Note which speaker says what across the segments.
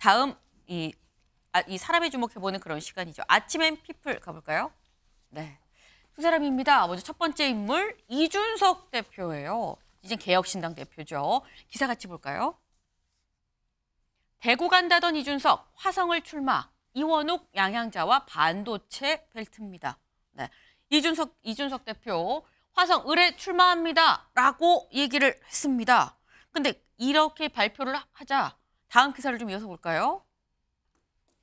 Speaker 1: 다음 이 사람에 주목해보는 그런 시간이죠. 아침엔 피플 가볼까요? 네. 두 사람입니다. 먼저 첫 번째 인물 이준석 대표예요. 이제 개혁신당 대표죠. 기사 같이 볼까요? 대구 간다던 이준석, 화성을 출마. 이원욱 양향자와 반도체 벨트입니다. 네. 이준석 대표, 화성 을에 출마합니다. 라고 얘기를 했습니다. 근데 이렇게 발표를 하자 다음 기사를 좀 이어서 볼까요?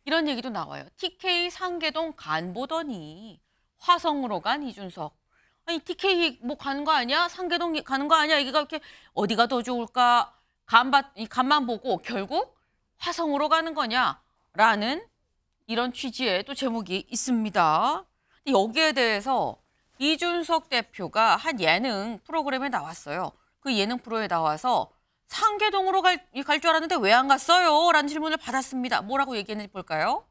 Speaker 1: 이런 얘기도 나와요. TK 상계동 간 보더니 화성으로 간 이준석. 아니 TK 뭐 가는 거 아니야? 상계동 가는 거 아니야? 이게 이렇게 어디가 더 좋을까? 간만 보고 결국 화성으로 가는 거냐? 라는 이런 취지의 또 제목이 있습니다. 여기에 대해서 이준석 대표가 한 예능 프로그램에 나왔어요. 그 예능 프로에 나와서 상계동으로 갈 줄 알았는데 왜 안 갔어요? 라는 질문을 받았습니다. 뭐라고 얘기했는지 볼까요?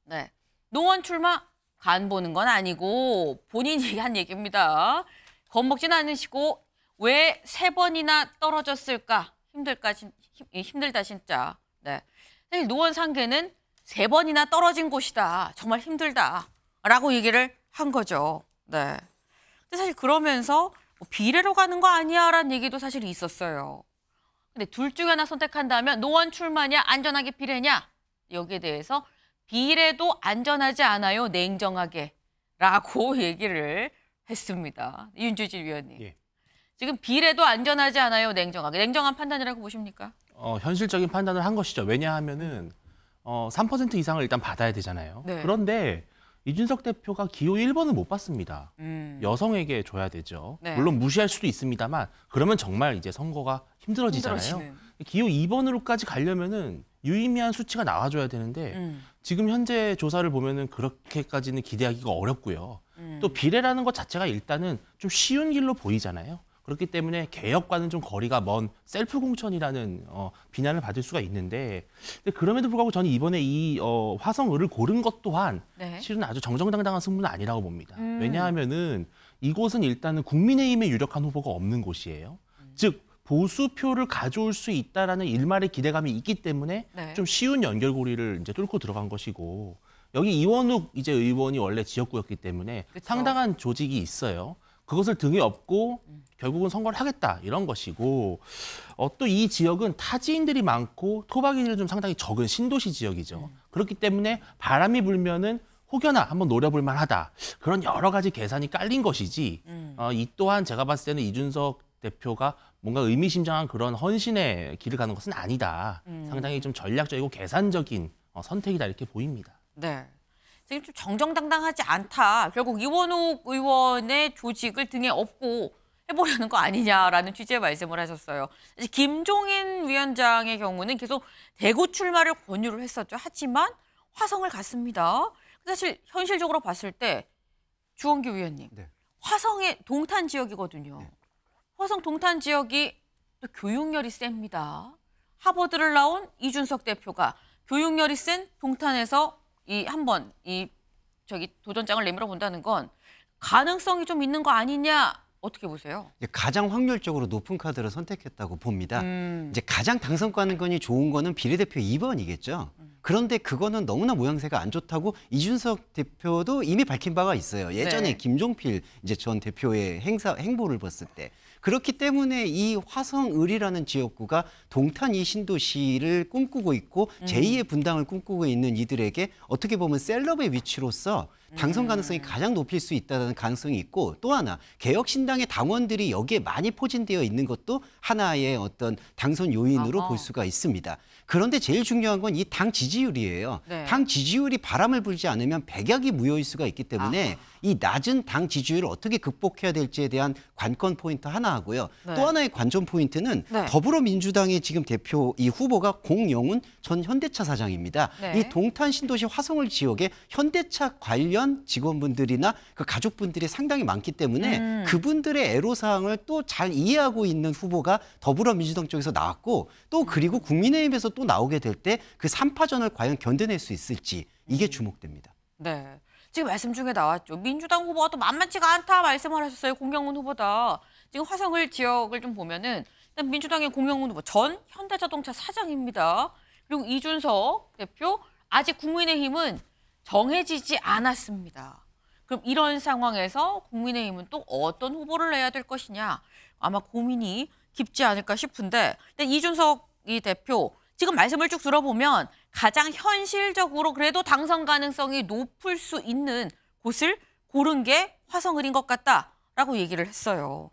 Speaker 1: 네, 노원 출마 간 보는 건 아니고 본인이 한 얘기입니다. 겁먹진 않으시고 왜 3번이나 떨어졌을까? 힘들다 진짜. 네, 사실 노원 상계는 3번이나 떨어진 곳이다. 정말 힘들다. 라고 얘기를 한 거죠. 네. 근데 사실 그러면서 뭐 비례로 가는 거 아니야? 라는 얘기도 사실 있었어요. 근데 둘 중에 하나 선택한다면 노원 출마냐, 안전하게 비례냐? 여기에 대해서 비례도 안전하지 않아요, 냉정하게. 라고 얘기를 했습니다. 윤주질 위원님.
Speaker 2: 예.
Speaker 1: 지금 비례도 안전하지 않아요, 냉정하게. 냉정한 판단이라고 보십니까?
Speaker 2: 현실적인 판단을 한 것이죠. 왜냐하면은 3% 이상을 일단 받아야 되잖아요.
Speaker 1: 네.
Speaker 2: 그런데 이준석 대표가 기호 1번을 못 받습니다. 여성에게 줘야 되죠.
Speaker 1: 네.
Speaker 2: 물론 무시할 수도 있습니다만 그러면 정말 이제 선거가 힘들어지잖아요. 기호 2번으로까지 가려면은 유의미한 수치가 나와줘야 되는데 지금 현재 조사를 보면은 그렇게까지는 기대하기가 어렵고요. 또 비례라는 것 자체가 일단은 좀 쉬운 길로 보이잖아요. 그렇기 때문에 개혁과는 좀 거리가 먼 셀프 공천이라는 비난을 받을 수가 있는데 근데 그럼에도 불구하고 저는 이번에 이 화성을을 고른 것 또한
Speaker 1: 네.
Speaker 2: 실은 아주 정정당당한 승부는 아니라고 봅니다. 왜냐하면은 이곳은 일단은 국민의힘에 유력한 후보가 없는 곳이에요. 즉 보수표를 가져올 수 있다라는 일말의 기대감이 있기 때문에
Speaker 1: 네.
Speaker 2: 좀 쉬운 연결고리를 이제 뚫고 들어간 것이고 여기 이원욱 이제 의원이 원래 지역구였기 때문에
Speaker 1: 그쵸.
Speaker 2: 상당한 조직이 있어요. 그것을 등에 업고 결국은 선거를 하겠다 이런 것이고 또 이 지역은 타지인들이 많고 토박이들이 좀 상당히 적은 신도시 지역이죠. 그렇기 때문에 바람이 불면은 혹여나 한번 노려볼 만하다. 그런 여러 가지 계산이 깔린 것이지 이 또한 제가 봤을 때는 이준석 대표가 뭔가 의미심장한 그런 헌신의 길을 가는 것은 아니다. 상당히 좀 전략적이고 계산적인 선택이다 이렇게 보입니다.
Speaker 1: 네. 지금 좀 정정당당하지 않다. 결국 이원욱 의원의 조직을 등에 업고 해보려는 거 아니냐라는 취지의 말씀을 하셨어요. 김종인 위원장의 경우는 계속 대구 출마를 권유를 했었죠. 하지만 화성을 갔습니다. 사실 현실적으로 봤을 때 주원규 위원님,
Speaker 3: 네.
Speaker 1: 화성의 동탄 지역이거든요.
Speaker 3: 네.
Speaker 1: 화성 동탄 지역이 또 교육열이 셉니다. 하버드를 나온 이준석 대표가 교육열이 센 동탄에서 한번 도전장을 내밀어 본다는 건 가능성이 좀 있는 거 아니냐 어떻게 보세요?
Speaker 3: 가장 확률적으로 높은 카드를 선택했다고 봅니다. 이제 가장 당선가능성이 좋은 거는 비례대표 2번이겠죠. 그런데 그거는 너무나 모양새가 안 좋다고 이준석 대표도 이미 밝힌 바가 있어요. 예전에
Speaker 1: 네.
Speaker 3: 김종필 이제 전 대표의 행보를 봤을 때. 그렇기 때문에 이 화성을이라는 지역구가 동탄 이 신도시를 꿈꾸고 있고 제2의 분당을 꿈꾸고 있는 이들에게 어떻게 보면 셀럽의 위치로서 당선 가능성이 가장 높일 수 있다는 가능성이 있고 또 하나 개혁신당의 당원들이 여기에 많이 포진되어 있는 것도 하나의 어떤 당선 요인으로 볼 수가 있습니다. 그런데 제일 중요한 건 이 당 지지율이에요.
Speaker 1: 네.
Speaker 3: 당 지지율이 바람을 불지 않으면 백약이 무효일 수가 있기 때문에 이 낮은 당 지지율을 어떻게 극복해야 될지에 대한 관건 포인트 하나 하고요.
Speaker 1: 네.
Speaker 3: 또 하나의 관전 포인트는
Speaker 1: 네.
Speaker 3: 더불어민주당의 지금 대표 이 후보가 공영훈 전 현대차 사장입니다.
Speaker 1: 네.
Speaker 3: 이 동탄 신도시 화성을 지역에 현대차 관련 직원분들이나 그 가족분들이 상당히 많기 때문에 그분들의 애로사항을 또 잘 이해하고 있는 후보가 더불어민주당 쪽에서 나왔고 또 그리고 국민의힘에서 또 나오게 될 때 그 3파전을 과연 견뎌낼 수 있을지 이게 주목됩니다.
Speaker 1: 네. 지금 말씀 중에 나왔죠. 민주당 후보가 또 만만치가 않다 말씀을 하셨어요. 공영훈 후보다. 지금 화성을 지역을 좀 보면은 일단 민주당의 공영훈 후보 전 현대자동차 사장입니다. 그리고 이준석 대표 아직 국민의힘은 정해지지 않았습니다. 그럼 이런 상황에서 국민의힘은 또 어떤 후보를 내야 될 것이냐 아마 고민이 깊지 않을까 싶은데 근데 이준석 이 대표 지금 말씀을 쭉 들어보면 가장 현실적으로 그래도 당선 가능성이 높을 수 있는 곳을 고른 게 화성을인 것 같다라고 얘기를 했어요.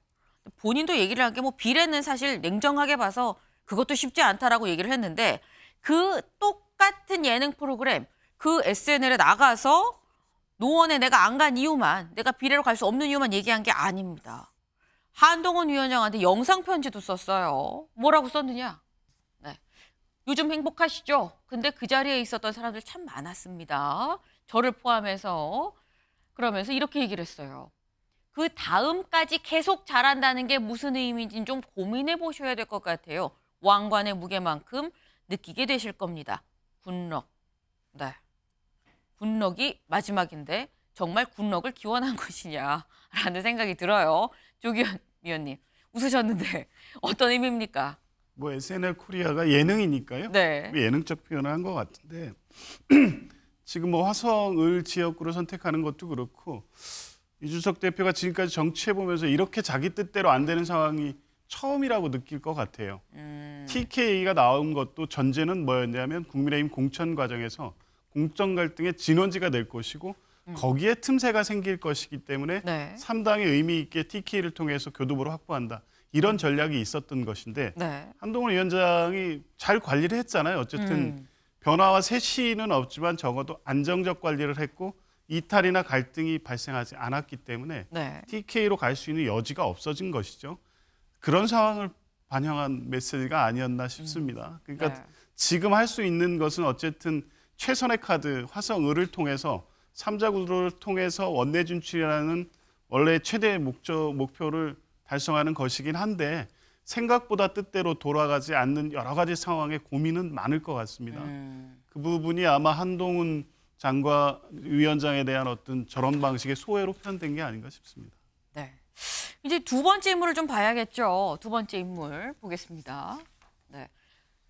Speaker 1: 본인도 얘기를 한 게 뭐 비례는 사실 냉정하게 봐서 그것도 쉽지 않다라고 얘기를 했는데 그 똑같은 예능 프로그램 그 SNL에 나가서 노원에 내가 안 간 이유만 내가 비례로 갈 수 없는 이유만 얘기한 게 아닙니다. 한동훈 위원장한테 영상 편지도 썼어요. 뭐라고 썼느냐? 네. 요즘 행복하시죠? 근데 그 자리에 있었던 사람들 참 많았습니다. 저를 포함해서. 그러면서 이렇게 얘기를 했어요. 그 다음까지 계속 잘한다는 게 무슨 의미인지 좀 고민해 보셔야 될 것 같아요. 왕관의 무게만큼 느끼게 되실 겁니다. 굿럭. 네. 굿럭이 마지막인데 정말 굿럭을 기원한 것이냐라는 생각이 들어요. 조기현 위원님 웃으셨는데 어떤 의미입니까?
Speaker 4: 뭐 SNL 코리아가 예능이니까요.
Speaker 1: 네.
Speaker 4: 예능적 표현을 한 것 같은데 지금 뭐 화성을 지역구로 선택하는 것도 그렇고 이준석 대표가 지금까지 정치해보면서 이렇게 자기 뜻대로 안 되는 상황이 처음이라고 느낄 것 같아요. TK가 나온 것도 전제는 뭐였냐면 국민의힘 공천 과정에서 공정 갈등의 진원지가 될 것이고 거기에 틈새가 생길 것이기 때문에
Speaker 1: 네.
Speaker 4: 3당이 의미 있게 TK를 통해서 교두보를 확보한다. 이런 전략이 있었던 것인데
Speaker 1: 네.
Speaker 4: 한동훈 위원장이 잘 관리를 했잖아요. 어쨌든 변화와 쇄신은 없지만 적어도 안정적 관리를 했고 이탈이나 갈등이 발생하지 않았기 때문에
Speaker 1: 네.
Speaker 4: TK로 갈 수 있는 여지가 없어진 것이죠. 그런 상황을 반영한 메시지가 아니었나 싶습니다. 그러니까
Speaker 1: 네.
Speaker 4: 지금 할 수 있는 것은 어쨌든 최선의 카드 화성을을 통해서 3자 구도를 통해서 원내 진출이라는 원래 최대 목표를 달성하는 것이긴 한데 생각보다 뜻대로 돌아가지 않는 여러 가지 상황에 고민은 많을 것 같습니다. 그 부분이 아마 한동훈 장관 위원장에 대한 어떤 저런 방식의 소외로 표현된 게 아닌가 싶습니다.
Speaker 1: 네. 이제 두 번째 인물을 좀 봐야겠죠. 두 번째 인물 보겠습니다. 네.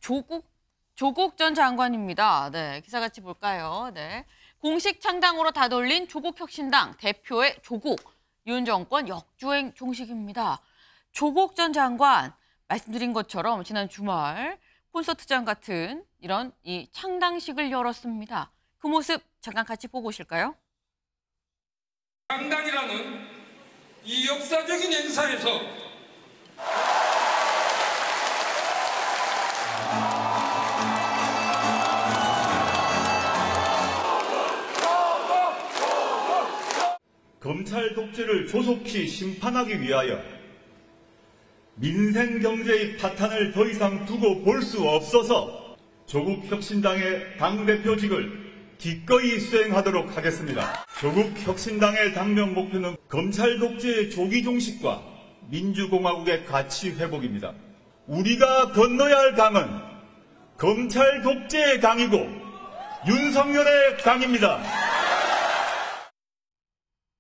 Speaker 1: 조국 전 장관입니다. 네. 기사 같이 볼까요? 네. 공식 창당으로 다돌린 조국혁신당 대표의 조국. 윤 정권 역주행 종식입니다. 조국 전 장관 말씀드린 것처럼 지난 주말 콘서트장 같은 이런 이 창당식을 열었습니다. 그 모습 잠깐 같이 보고 오실까요?
Speaker 5: 창당이라는 이 역사적인 행사에서
Speaker 6: 검찰 독재를 조속히 심판하기 위하여 민생 경제의 파탄을 더 이상 두고 볼 수 없어서 조국 혁신당의 당대표직을 기꺼이 수행하도록 하겠습니다. 조국 혁신당의 당명 목표는 검찰 독재의 조기 종식과 민주공화국의 가치 회복입니다. 우리가 건너야 할 강은 검찰 독재의 강이고 윤석열의 강입니다.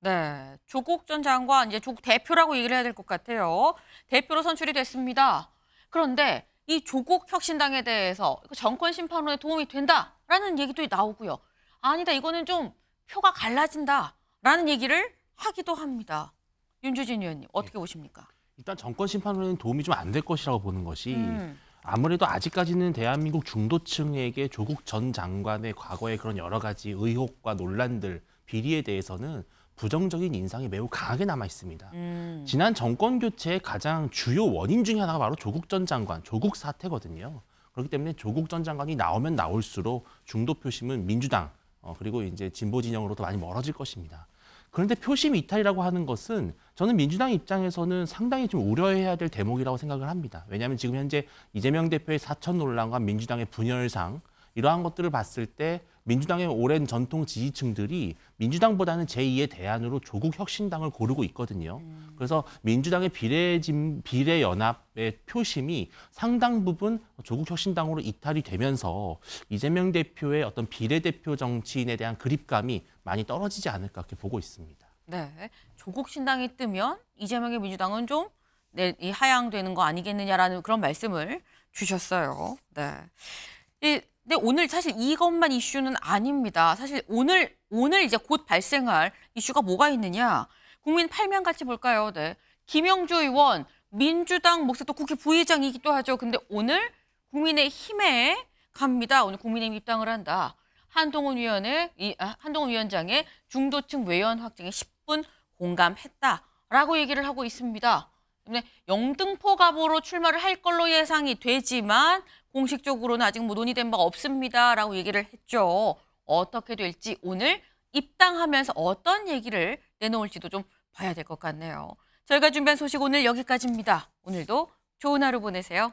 Speaker 1: 네, 조국 전 장관 이제 조국 대표라고 얘기를 해야 될 것 같아요. 대표로 선출이 됐습니다. 그런데 이 조국 혁신당에 대해서 정권 심판론에 도움이 된다라는 얘기도 나오고요. 아니다, 이거는 좀 표가 갈라진다라는 얘기를 하기도 합니다. 윤주진 의원님 어떻게 보십니까?
Speaker 2: 일단 정권 심판론에는 도움이 좀 안 될 것이라고 보는 것이 아무래도 아직까지는 대한민국 중도층에게 조국 전 장관의 과거의 그런 여러 가지 의혹과 논란들, 비리에 대해서는 부정적인 인상이 매우 강하게 남아 있습니다. 지난 정권 교체의 가장 주요 원인 중에 하나가 바로 조국 전 장관, 조국 사태거든요. 그렇기 때문에 조국 전 장관이 나오면 나올수록 중도 표심은 민주당 그리고 이제 진보 진영으로도 많이 멀어질 것입니다. 그런데 표심 이탈이라고 하는 것은 저는 민주당 입장에서는 상당히 좀 우려해야 될 대목이라고 생각을 합니다. 왜냐하면 지금 현재 이재명 대표의 사천 논란과 민주당의 분열상 이러한 것들을 봤을 때 민주당의 오랜 전통 지지층들이 민주당보다는 제2의 대안으로 조국 혁신당을 고르고 있거든요. 그래서 민주당의 비례연합의 표심이 상당 부분 조국 혁신당으로 이탈이 되면서 이재명 대표의 어떤 비례대표 정치인에 대한 그립감이 많이 떨어지지 않을까 그렇게 보고 있습니다.
Speaker 1: 네, 조국 신당이 뜨면 이재명의 민주당은 좀 하향되는 거 아니겠느냐라는 그런 말씀을 주셨어요. 네. 근데 오늘 사실 이것만 이슈는 아닙니다. 사실 오늘 이제 곧 발생할 이슈가 뭐가 있느냐. 국민 8면 같이 볼까요? 네. 김영주 의원, 민주당 목사 또 국회 부의장이기도 하죠. 근데 오늘 국민의힘에 갑니다. 오늘 국민의힘 입당을 한다. 한동훈 위원장의 중도층 외연 확정에 10분 공감했다라고 얘기를 하고 있습니다. 영등포 갑으로 출마를 할 걸로 예상이 되지만 공식적으로는 아직 뭐 논의된 바가 없습니다라고 얘기를 했죠. 어떻게 될지 오늘 입당하면서 어떤 얘기를 내놓을지도 좀 봐야 될 것 같네요. 저희가 준비한 소식 오늘 여기까지입니다. 오늘도 좋은 하루 보내세요.